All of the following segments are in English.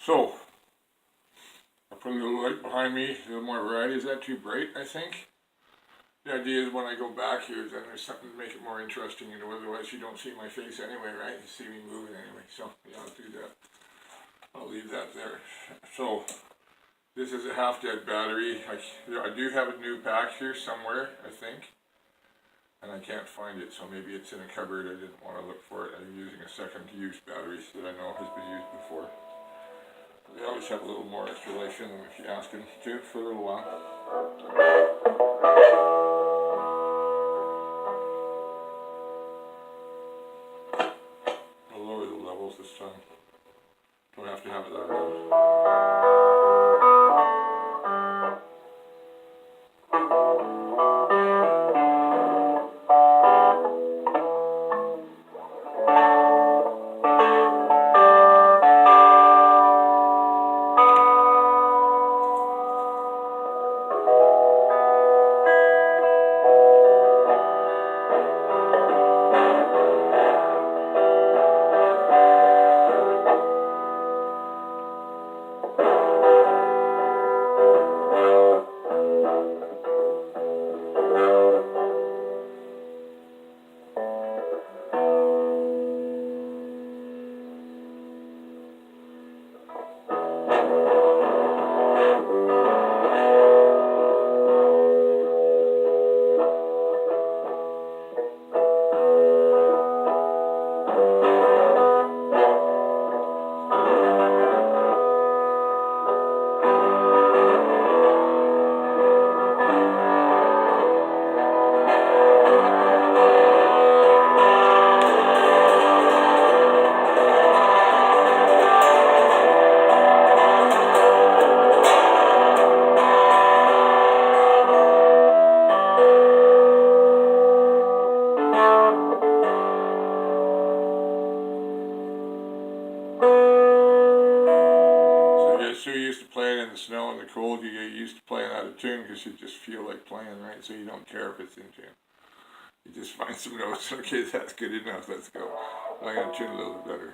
So, I put a little light behind me, a little more variety. Is that too bright, I think? The idea is when I go back here, then there's something to make it more interesting, you know, otherwise you don't see my face anyway, right? You see me moving anyway, so yeah, I'll do that. I'll leave that there. So, this is a half-dead battery. I do have a new pack here somewhere, I think. And I can't find it, so maybe it's in a cupboard. I didn't want to look for it. I'm using a second-use battery that I know has been used before. They always have a little more extra life in them if you ask them to for a little while. I'll lower the levels this time. Don't have to have it that loud. So you're used to playing in the snow and the cold, you get used to playing out of tune because you just feel like playing, right? So you don't care if it's in tune. You just find some notes. Okay, that's good enough. Let's go. I'm going to tune a little bit better.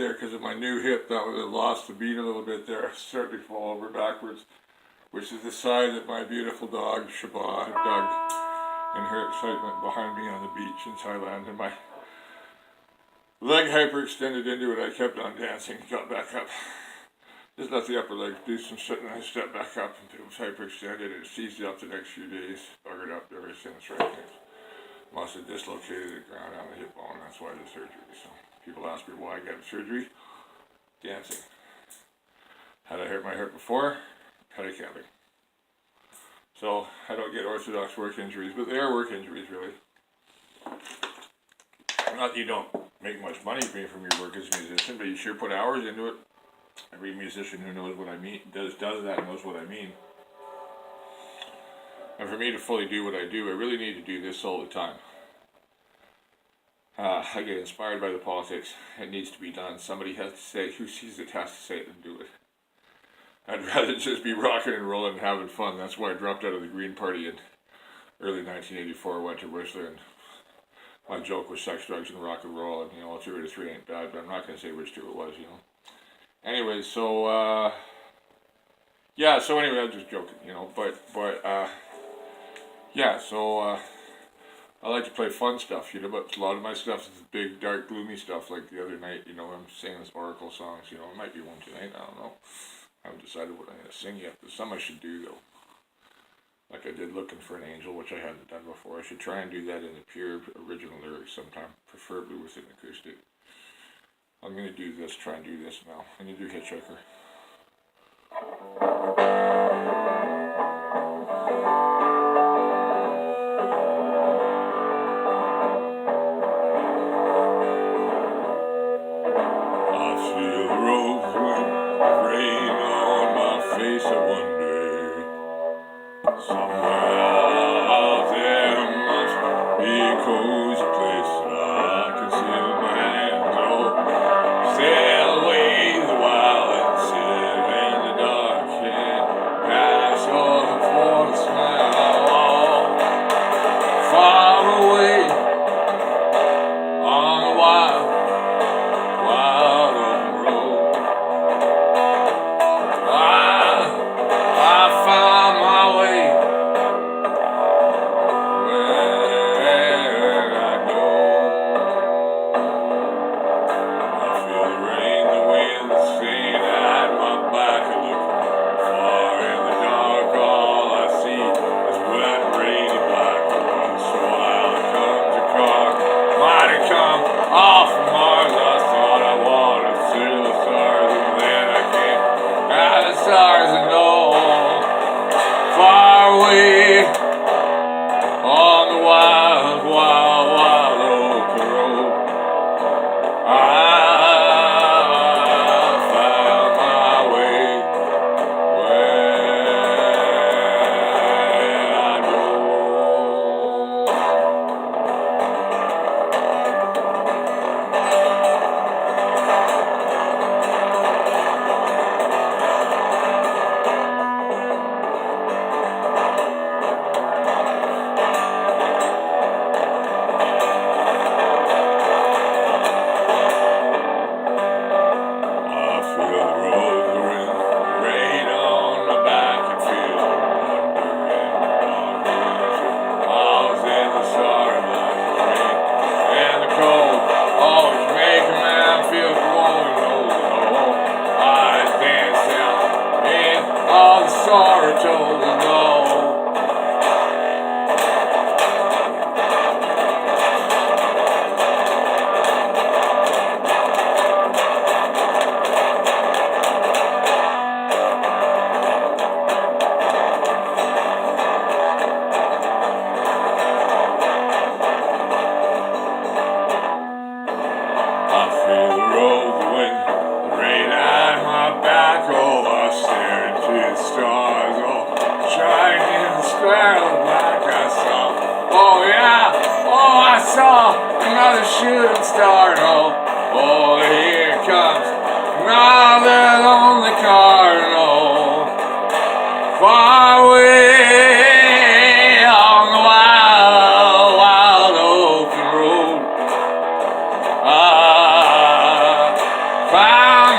there because of my new hip. That would have lost the beat a little bit there. Started to fall over backwards, which is the side that my beautiful dog Shabba had dug in her excitement behind me on the beach in Thailand, and my leg hyperextended into it. I kept on dancing, got back up. Just let the upper leg do some shit, and I stepped back up, and it was hyperextended, and it seized up the next few days. Buggered up ever since, right? Must have dislocated the ground on the hip bone. That's why the surgery. So people ask me why I got the surgery. Dancing. Had I hurt my hip before? Had I camping. So I don't get orthodox work injuries, but they are work injuries, really. Not that you don't make much money from your work as a musician, but you sure put hours into it. Every musician who knows what I mean does that knows what I mean. And for me to fully do what I do, I really need to do this all the time. I get inspired by the politics. It needs to be done. Somebody has to say, who sees it has to say it and do it. I'd rather just be rocking and rolling and having fun. That's why I dropped out of the Green Party in early 1984. Went to Whistler, and my joke was sex, drugs, and rock and roll. And, you know, 2 out of 3 ain't bad, but I'm not going to say which 2 it was, you know. Anyway, so, yeah, so anyway, I'm just joking, you know, yeah, so, I like to play fun stuff, you know, but a lot of my stuff is big, dark, gloomy stuff, like the other night, you know, I'm singing this Oracle songs, you know, it might be one tonight, I don't know. I haven't decided what I'm going to sing yet. There's some I should do, though. Like I did Looking for an Angel, which I hadn't done before. I should try and do that in the pure original lyrics sometime, preferably with an acoustic. I'm going to do this, try and do this now. I'm going to do Hitchhiker.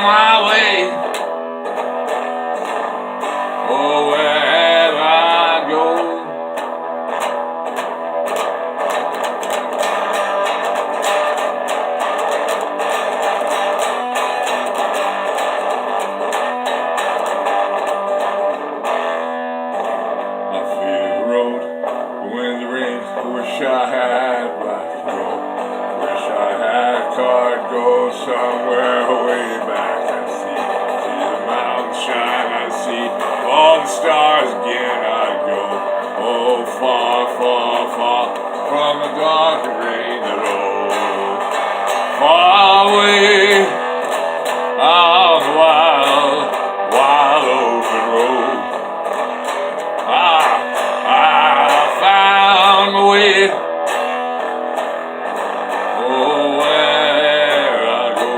my way. Oh, wherever I go. Wish I had black road. Wish I had a car to go somewhere way back. I see the mountains shine. I see all the stars again. I go, oh, far, far, far from the dark and rain road. Far away on the wild, wild open road. I found my way. Oh, where I go.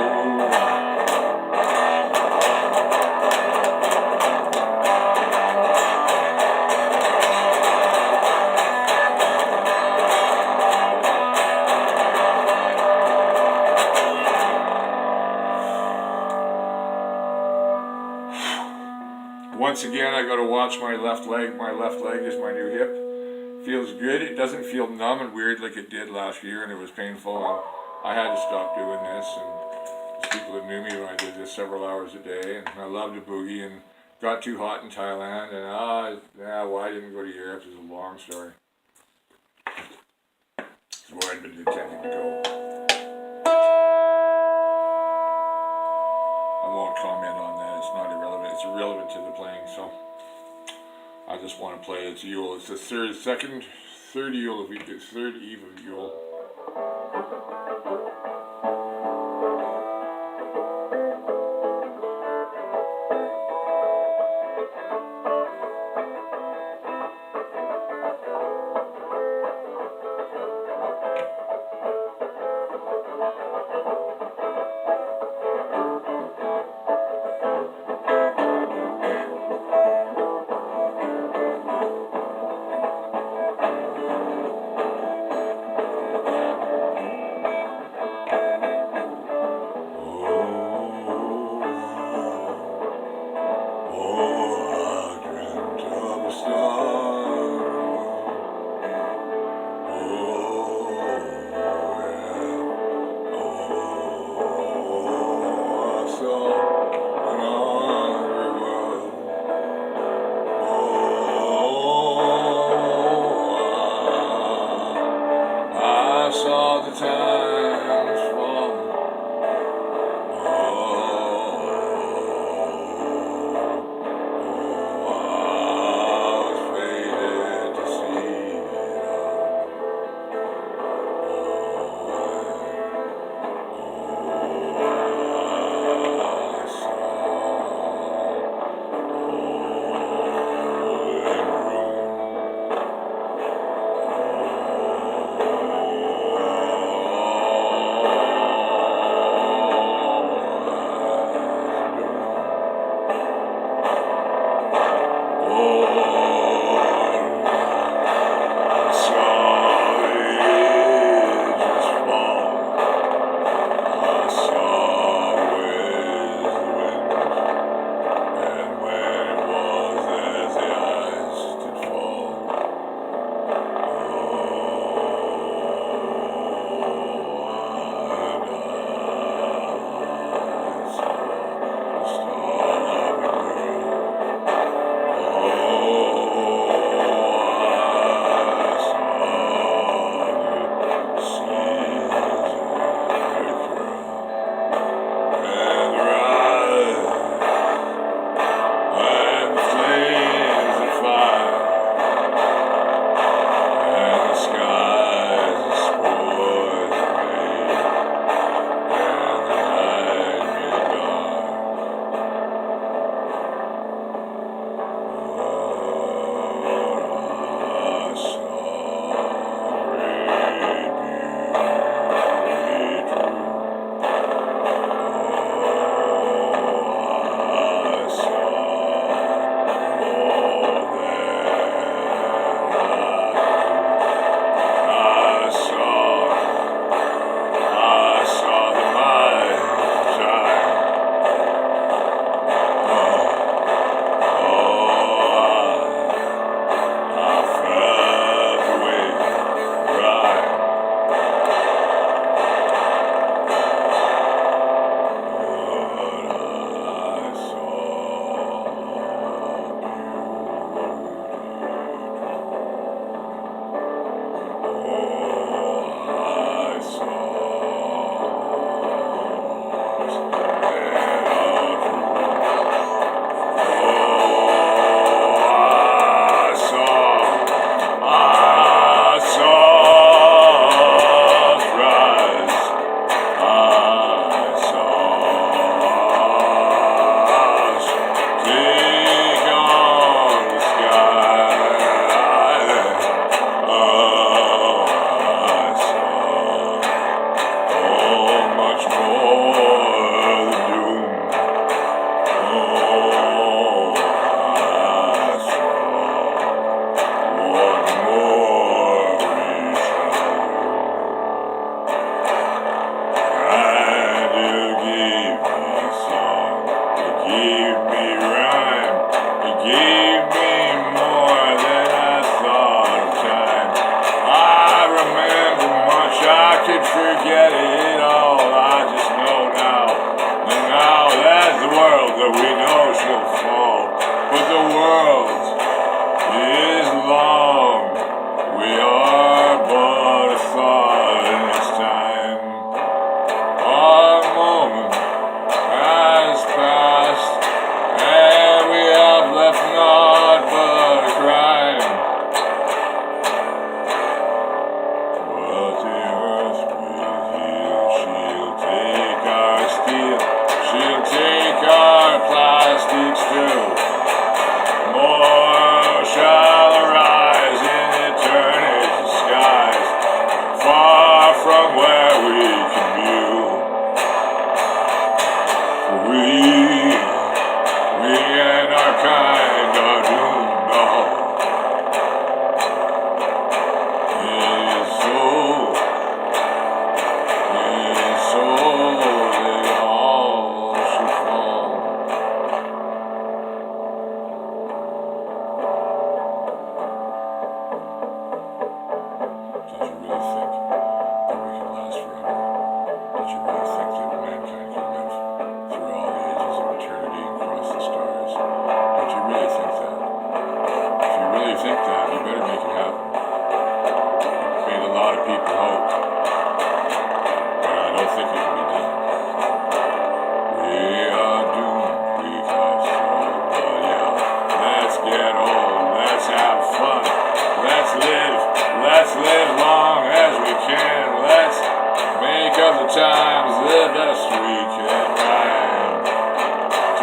Once again, I got to watch my left leg. My left leg is my new hip. Feels good. It doesn't feel numb and weird like it did last year, and it was painful, and I had to stop doing this. And there's people that knew me when I did this several hours a day, and I loved to boogie, and got too hot in Thailand, and why I didn't go to Europe is a long story. It's where I'd been intending to go. I won't comment on that. It's not irrelevant. It's irrelevant to the playing, so I just want to play. It's Yule. It's the third Yule if we get third eve of Yule.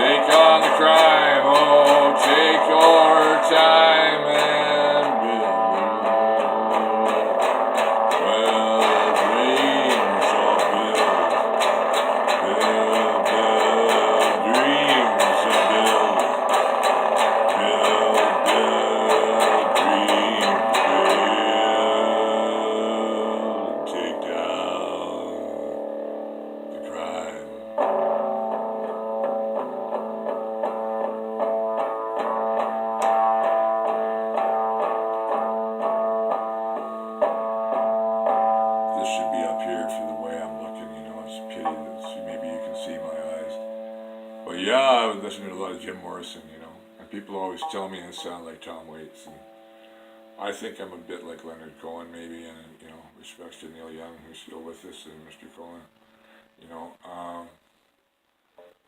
Take on the crime, oh, take your time and build. Well, dreams are built, dreams are built, dreams build, take down the crime. This should be up here for the way I'm looking, you know, it's a pity that maybe you can see my eyes. But yeah, I was listening to a lot of Jim Morrison, you know, and people always tell me I sound like Tom Waits, and I think I'm a bit like Leonard Cohen maybe, and, you know, respects to Neil Young, who's still with us, and Mr. Cohen, you know,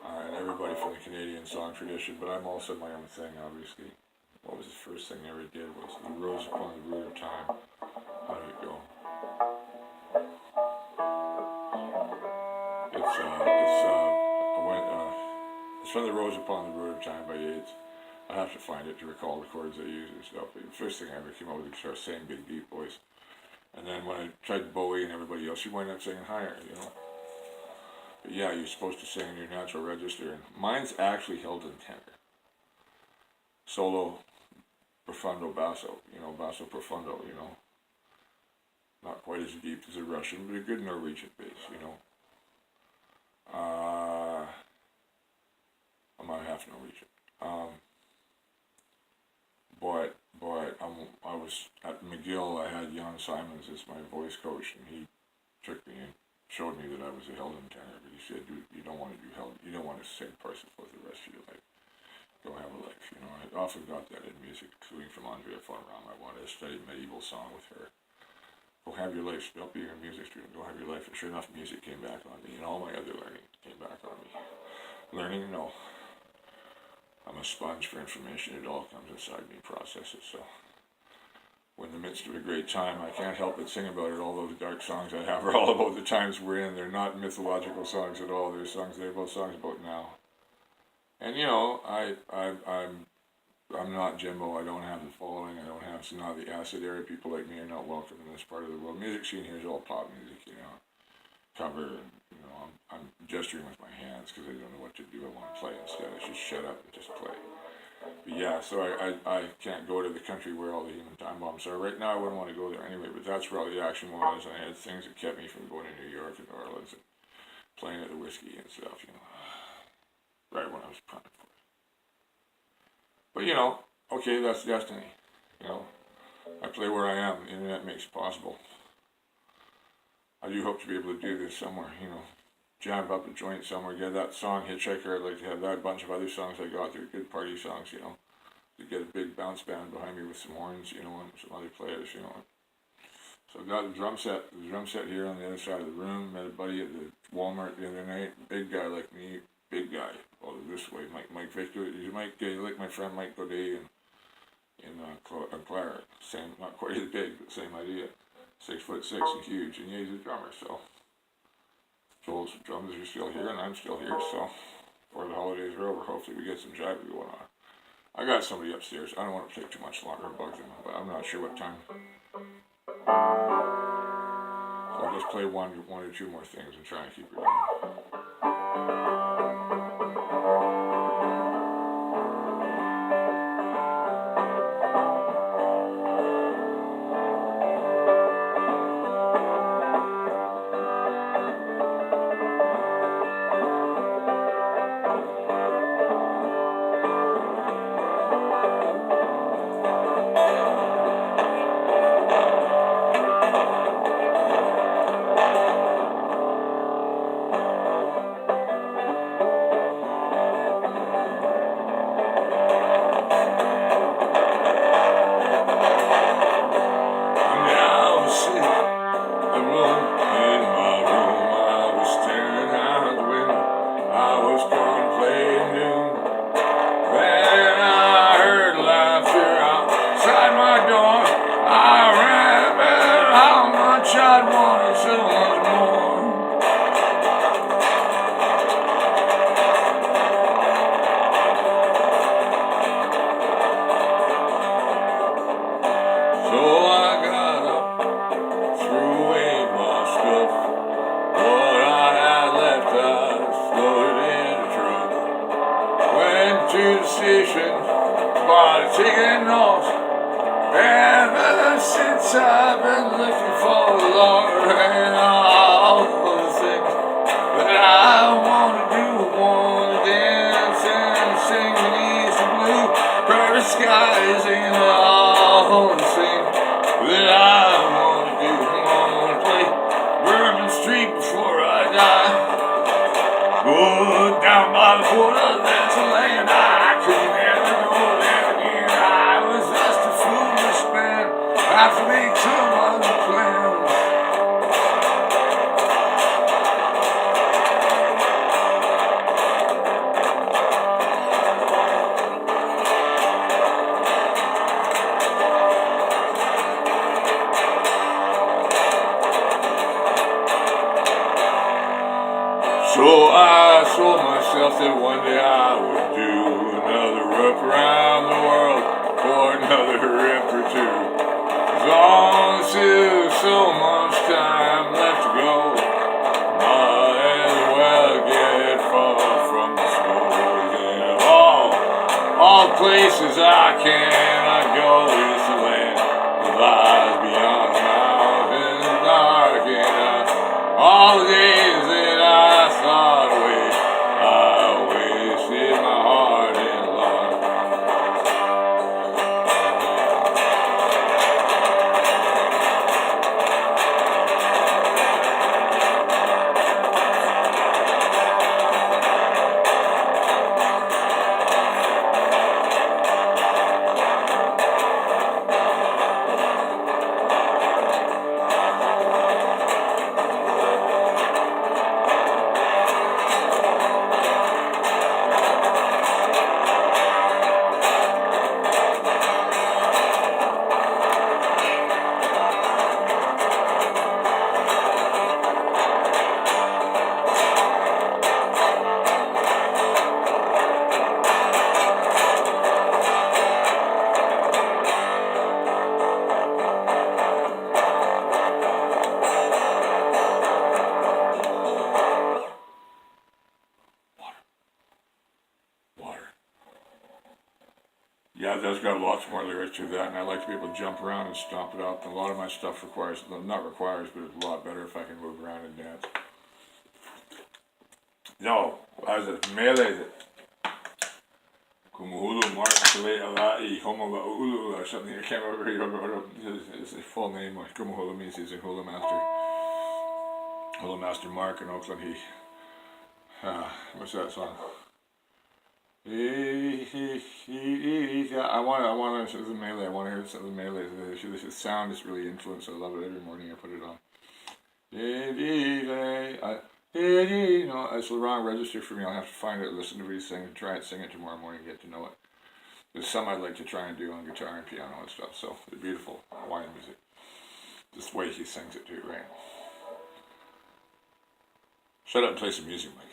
and everybody from the Canadian song tradition, but I'm also my own thing, obviously. What was the first thing I ever did was The Rose Upon the Root of Time. How did it go? It's from The Rose Upon the Root of Time by Yeats. I have to find it to recall the chords I use and stuff. But the first thing I ever came up with was start saying big deep voice. And then when I tried Bowie and everybody else, you wind up singing higher, you know. But yeah, you're supposed to sing in your natural register. And mine's actually held in tenor. Solo, profundo, basso, you know, basso profundo, you know. Not quite as deep as a Russian, but a good Norwegian bass, you know. I'm not half Norwegian. I was at McGill. I had Jan Simons as my voice coach, and he took me and showed me that I was a Helden tenor. But he said, "You don't want to do Helden. You don't want to sing Parsifal the rest of your life. Go have a life." You know, I often got that in music, including from Andrea von Ram. I wanted to study medieval song with her. Go have your life. Don't be a music student. Go have your life. And sure enough, music came back on me, and all my other learning came back on me. Learning, no. I'm a sponge for information. It all comes inside me, processes. So, when in the midst of a great time, I can't help but sing about it. All those dark songs I have are all about the times we're in. They're not mythological songs at all. They're both songs about now. And you know, I'm not Jimbo. I don't have the following. I don't have, it's not the acid area. People like me are not welcome in this part of the world. Music scene here is all pop music, you know, cover, and, you know, I'm gesturing with my hands because I don't know what to do. I want to play instead. I should shut up and just play. But yeah, so I can't go to the country where all the human time bombs are. Right now I wouldn't want to go there anyway, but that's where all the action was, and I had things that kept me from going to New York and New Orleans and playing at the whiskey and stuff, you know, right when I was primed for it. But you know, okay, that's destiny, you know. I play where I am. The internet makes it possible. I do hope to be able to do this somewhere, you know. Jam up a joint somewhere, get that song, Hitchhiker. I'd like to have that, a bunch of other songs I got. They're good party songs, you know. To get a big bounce band behind me with some horns, you know, and some other players, you know. So I've got the drum set here on the other side of the room. Met a buddy at the Walmart the other night. Big guy like me, big guy. Well, this way, Mike Victor. He's Mike, like my friend Mike Godet in Clara. Same, not quite as big, but same idea. 6'6" and huge, and yeah, he's a drummer, so. Joel's drums are still here, and I'm still here, so before the holidays are over, hopefully we get some Jive going on. I got somebody upstairs. I don't want to take too much longer to bug them, but I'm not sure what time. So I'll just play one or two more things and try and keep it going. to the station, bought a ticket north. Ever since I've been looking for the Lord, and all the things that I want to do, want to dance and sing beneath the blue prairie skies, and all the things that I want to do, want to play Bourbon Street before I die. Oh, down by the border, there's a land I could never go there again. I was just a foolish man, I have to make some other plans. So I told myself that one day I would do another up around the world for another rip or two. As long as there's so much time left to go, might as well get far from the shores. And of all places I cannot go is the land that lies beyond the mountains dark, and all the days that I thought away, I wasted my heart in love. Yeah, that's got lots more lyrics to that, and I like to be able to jump around and stomp it out. And a lot of my stuff requires, not requires, but it's a lot better if I can move around and dance. No, as a melee, Kumuhulu Mark Alai Homo or something. I can't remember his full name. Kumuhulu means he's a hula master. Hula Master Mark in Oakland. What's that song? I want to the melee. I want to hear some of the melee. The sound is really influenced. I love it every morning. I put it on. It's the wrong register for me. I'll have to find it, listen to what he's singing, try and sing it tomorrow morning, get to know it. There's some I'd like to try and do on guitar and piano and stuff. So the beautiful Hawaiian music. This way he sings it too, right? Shut up and play some music, Mike.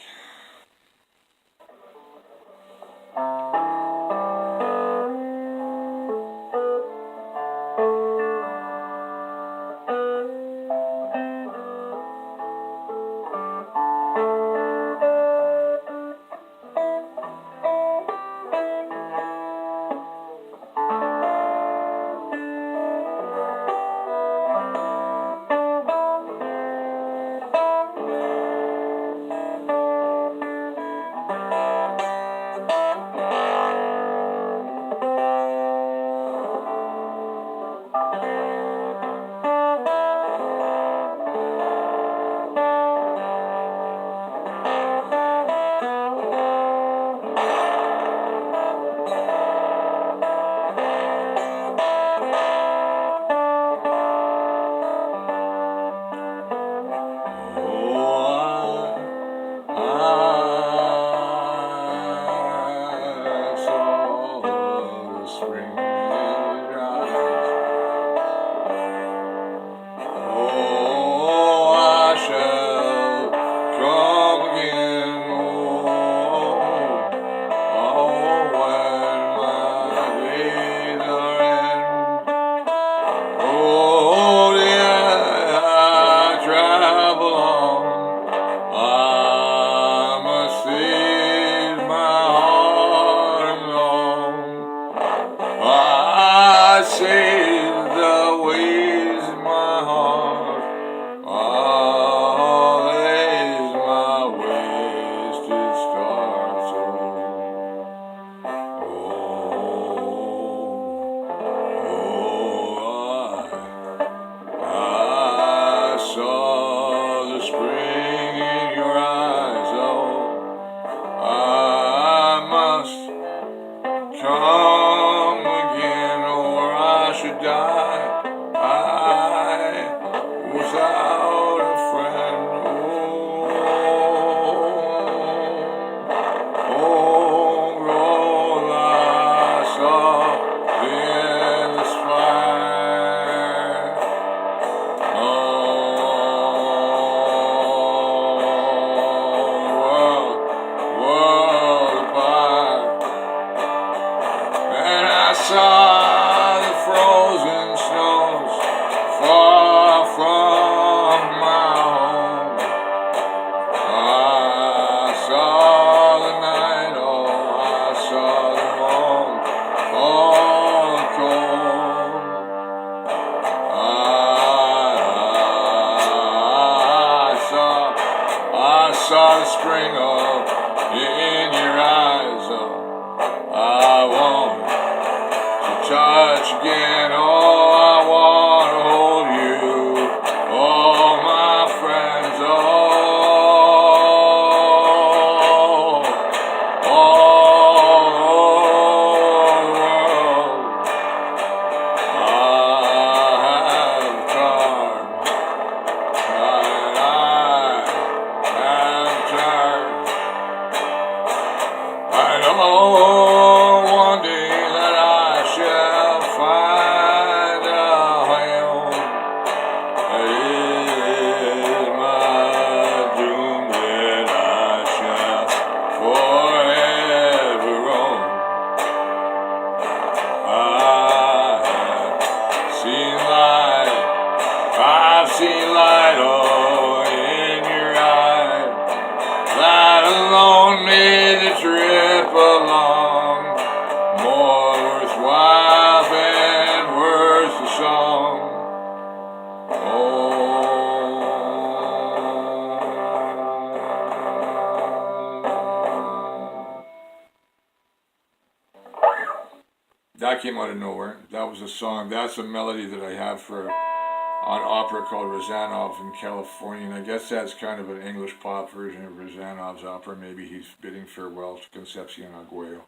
that came out of nowhere. That was a song. That's a melody that I have for on opera called Rezanov in California, and I guess that's kind of an English pop version of Rezanov's opera. Maybe he's bidding farewell to Concepcion Arguello.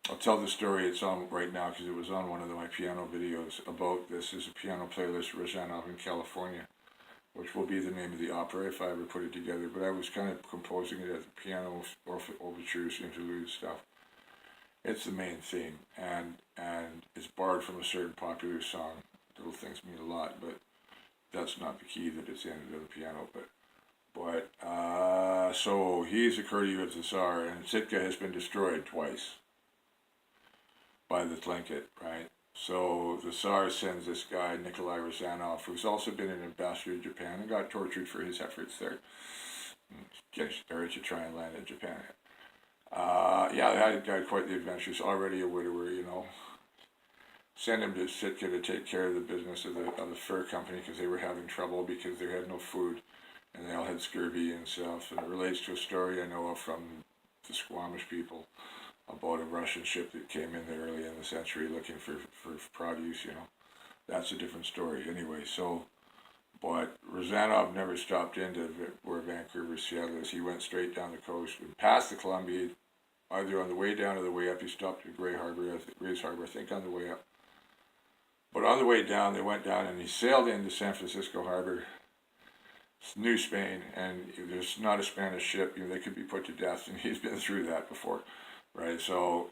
I'll tell the story it's on right now because it was on one of my piano videos about this. Is a piano playlist, Rezanov in California, which will be the name of the opera if I ever put it together. But I was kind of composing it as piano overtures, interludes, stuff. It's the main theme, and it's borrowed from a certain popular song. Little things mean a lot, but that's not the key that it's in the piano. But so he's a courtier of the Tsar, and Sitka has been destroyed twice by the Tlingit, right? So the Tsar sends this guy, Nikolai Rezanov, who's also been an ambassador to Japan and got tortured for his efforts there. To try and land in Japan. Yeah, that guy quite the adventurous, already a widower, you know. Send him to Sitka to take care of the business of the fur company because they were having trouble because they had no food and they all had scurvy and stuff. And it relates to a story I know of from the Squamish people about a Russian ship that came in there early in the century looking for produce, you know. That's a different story anyway. So, but Rezanov never stopped into where Vancouver, Seattle is. He went straight down the coast and past the Columbia, either on the way down or the way up. He stopped at Grays Harbor, I think on the way up. But on the way down, they went down and he sailed into San Francisco Harbor, New Spain, and there's not a Spanish ship. You know, they could be put to death, and he's been through that before, right? So,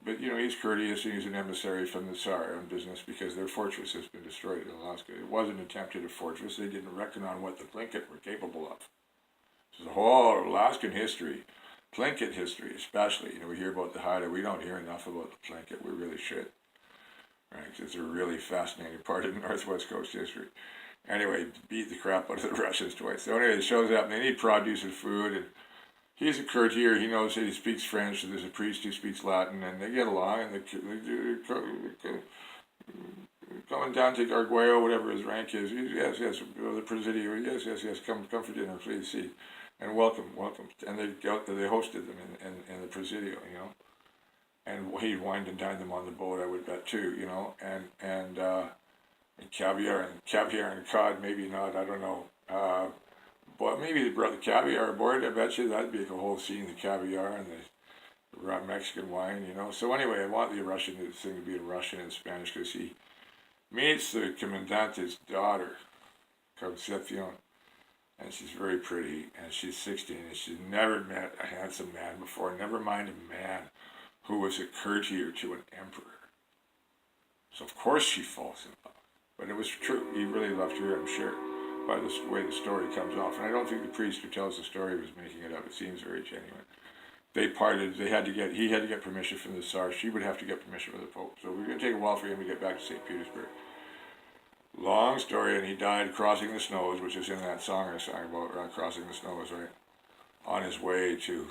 but you know, he's courteous, and he's an emissary from the Tsar on business because their fortress has been destroyed in Alaska. It wasn't attempted a fortress. They didn't reckon on what the Tlingit were capable of. So the whole Alaskan history, Tlingit history especially, you know, we hear about the Haida. We don't hear enough about the Tlingit. We really should. Right, it's a really fascinating part of Northwest Coast history. Anyway, beat the crap out of the Russians twice. So anyway, it shows up, and they need produce and food, and he's a courtier. He knows that he speaks French, so there's a priest who speaks Latin, and they get along, and they're coming down to Arguello, whatever his rank is. Yes, the Presidio, yes, come for dinner, please, see. And welcome. And they hosted them in the Presidio, you know. And he wined and dined them on the boat, I would bet too, you know, and caviar and cod, maybe not, I don't know. But maybe they brought the caviar aboard. I bet you that'd be a whole scene, the caviar and the Mexican wine, you know. So anyway, I want the Russian thing to be in Russian and Spanish because he meets the Commandante's daughter, Concepcion, and she's very pretty, and she's 16, and she's never met a handsome man before, never mind a man who was a courtier to an emperor. So of course she falls in love. But it was true. He really loved her, I'm sure, by the way the story comes off. And I don't think the priest who tells the story was making it up. It seems very genuine. They parted. He had to get permission from the Tsar. She would have to get permission from the Pope. So we're going to take a while for him to get back to St. Petersburg. Long story, and he died crossing the snows, which is in that song I sang about, crossing the snows, right? On his way to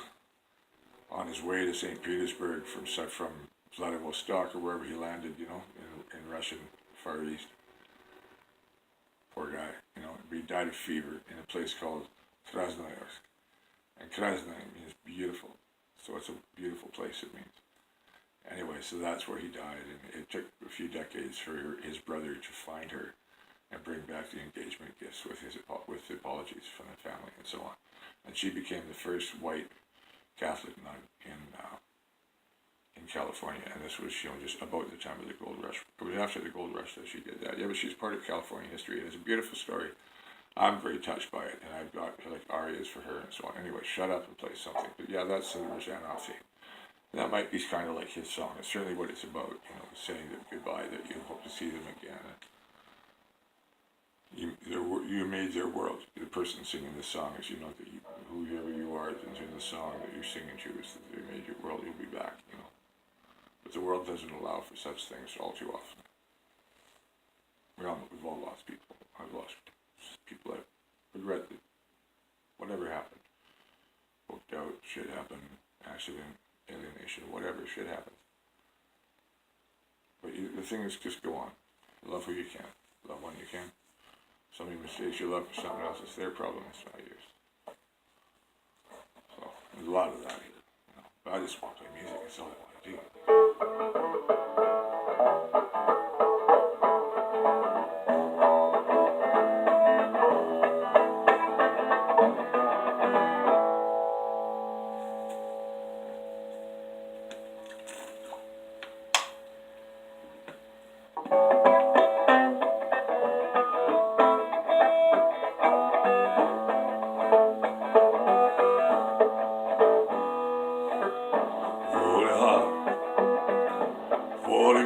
St. Petersburg from Vladivostok or wherever he landed, you know, in Russian Far East. Poor guy, you know, he died of fever in a place called Krasnoyarsk. And Krasnoy means beautiful, so it's a beautiful place, it means. Anyway, so that's where he died, and it took a few decades for his brother to find her and bring back the engagement gifts with the apologies from the family and so on. And she became the first white Catholic nun in California, and this was, you know, just about the time of the gold rush. It was after the gold rush that she did that. Yeah, but she's part of California history, and it's a beautiful story. I'm very touched by it, and I've got like arias for her and so on. Anyway, shut up and play something. But yeah, that's the Rezanov theme. That might be kind of like his song. It's certainly what it's about, you know, saying that goodbye, that you hope to see them again. You made their world. The person singing the song is, you know, that whoever you are in the song that you're singing to is that they made your world, you'll be back, you know. But the world doesn't allow for such things all too often. We've all lost people. I've lost people that regret that whatever happened. Booked out, shit happened, accident, alienation, whatever, shit happens. But the thing is, just go on. Love who you can. Love when you can. Somebody mistakes your love for someone else, it's their problem, it's not yours. So, there's a lot of that here. You know? But I just want to play music, that's all I want to do.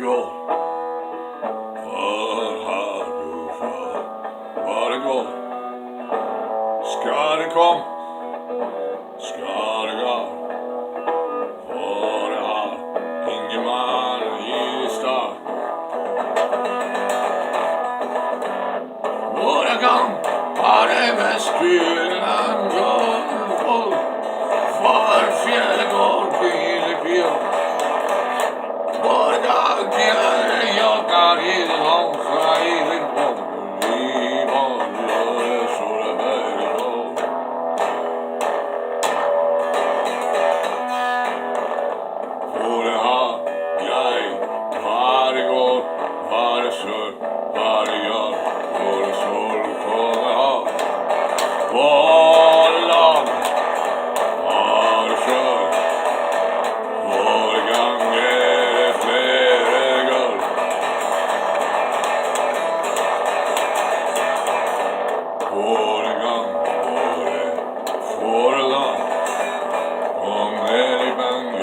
go? Hvor har du fået? Hvor det går? Skal det komme? Skal det gå? Hvor det har ingen mand i start. Hvor det gang har det med skylden gått. For fjellet går pilepier. Hvor det gang jagar i det långa i din bomber i vanlig så det börjar gå. Hvor det har jeg, hva det går, hva det sør, hva det gjør, hvor det sol kommer av. Hvor det land, hva det kjør, hvor det gang det flere gulv. Hvor det gang, hvor det land, om det i banger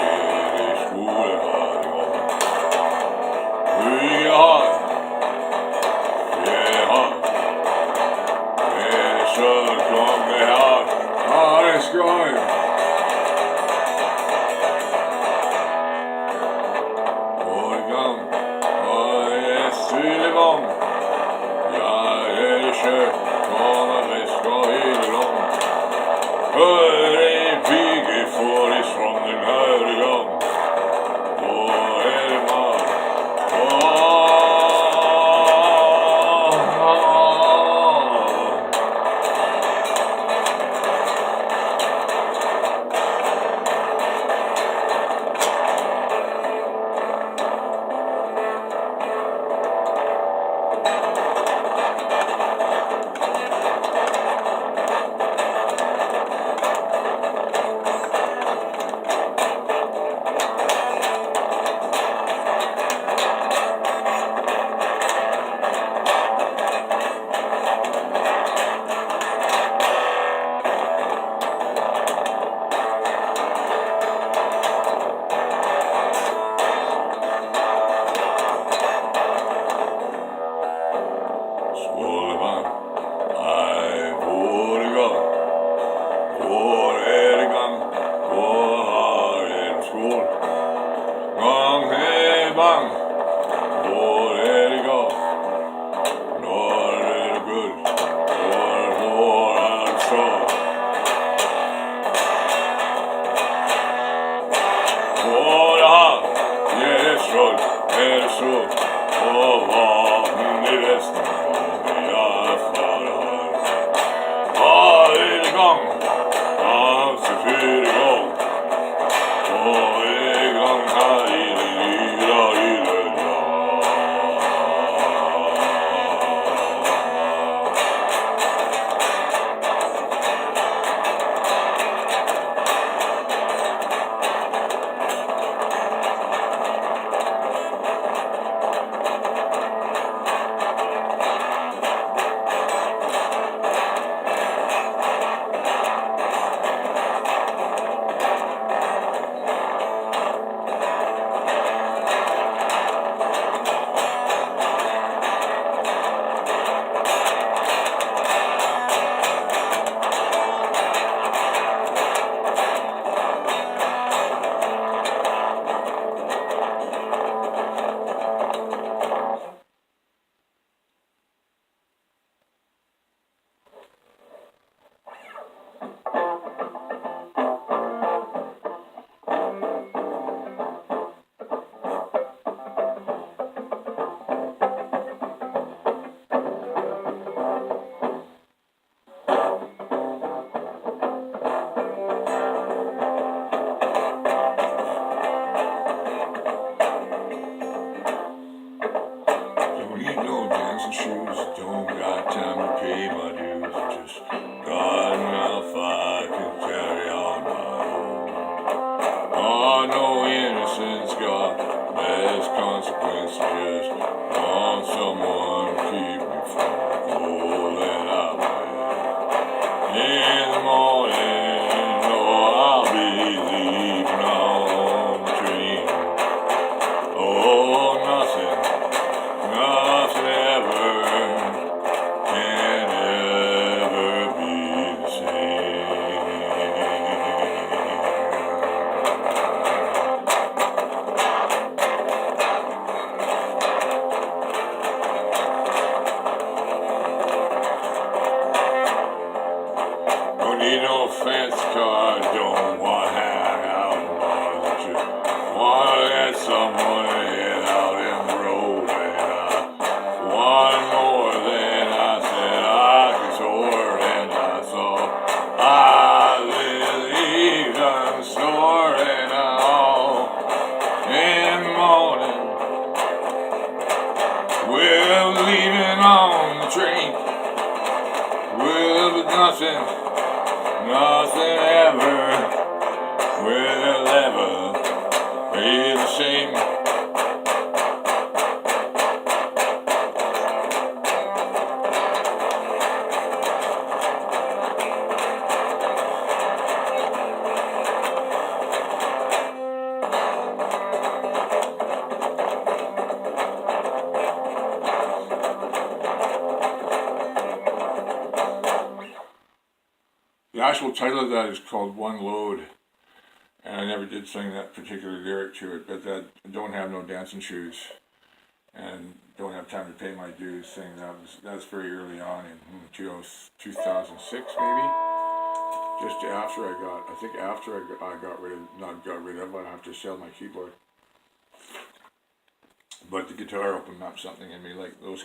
i skole har det gått. Jeg har, det sør kom det har det skoj. Hvor gang, det Leavin. Jeg det sjø, kommer vi skal i det land. Hør i Viking, for i Trondheim hør i gang. Hvor det mar, nothing, nothing ever will ever be the same. The actual title of that is called One Load, and I never did sing that particular lyric to it, but that don't have no dancing shoes and don't have time to pay my dues thing. That's very early on in 2006 maybe, just after I got rid of, not got rid of, I have to sell my keyboard. But the guitar opened up something in me, like those